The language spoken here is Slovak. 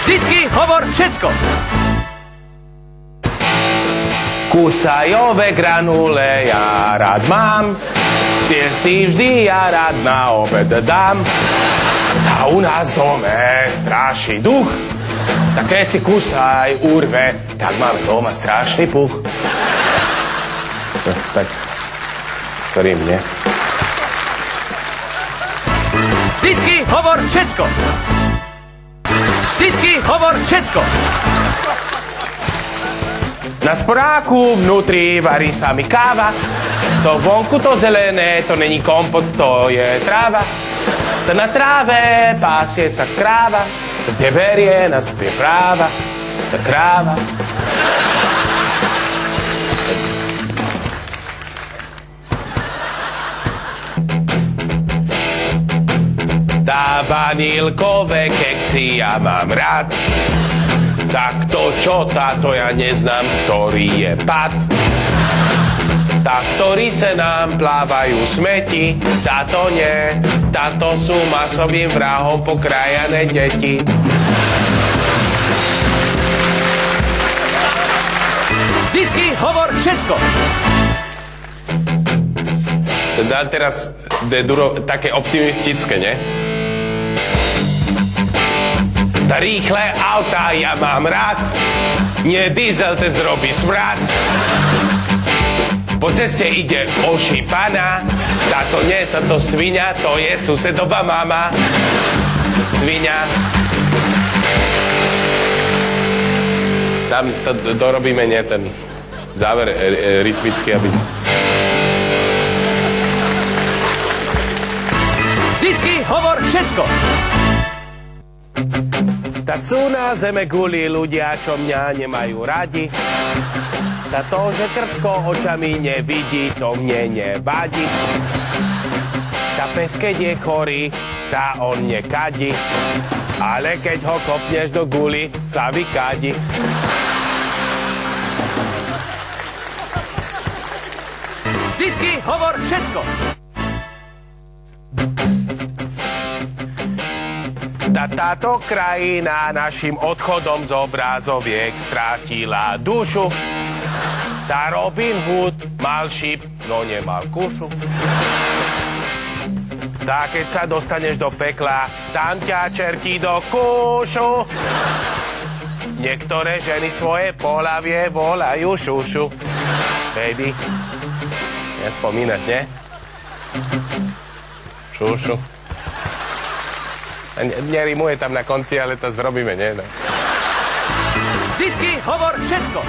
Vždycky hovor všetko. Kusajové granule ja rád mám, tie si vždy ja rád na obed dám. A u nás dome straší duch, tak keď si kusaj urve, tak máme doma strašný puch. Tak, ktorým nie? Vždycky hovor všetko. Vždycky hovor všetko. Na sporáku vnútri varí sa mi káva, to vonku to zelené, to není kompost, to je tráva. To na tráve pásie sa kráva, to kde berie, na to je práva, tá kráva. Tá vanilkové keksy ja mám rád, tak to čo táto ja neznám, ktorý je pad. Tak ktorí sa nám plávajú smeti, táto nie, táto sú masovým vrahom pokrájané deti. Vždycky hovor všetko. Dá teraz také optimistické, ne? Tá rýchle autá ja mám rád, nie diesel te zrobí smrad. Po ceste ide ošípaná, táto nie, táto sviňa, to je susedová mama. Sviňa. Tam to dorobíme, nie, ten záver rytmický, aby... Vždycky hovor všetko. Tá sú na zeme guli ľudia, čo mňa nemajú radi. Tá to, že krtko očami nevidí, to mne nevadí. Tá pes, keď je chorý, tá on nekadí. Ale keď ho kopneš do guli, sa vykadí. Vždycky hovor všetko. Táto krajina našim odchodom z obrazoviek strátila dušu. Tá Robin Hood mal šíp, no nemal kušu. Tá keď sa dostaneš do pekla, tam ťa čertí do kúšu. Niektoré ženy svoje pohlavie volajú šušu. Baby, nespomínať, nie? Šušu. Nerimuje tam na konci, ale to zrobíme, nie? Vždycky hovor všetko.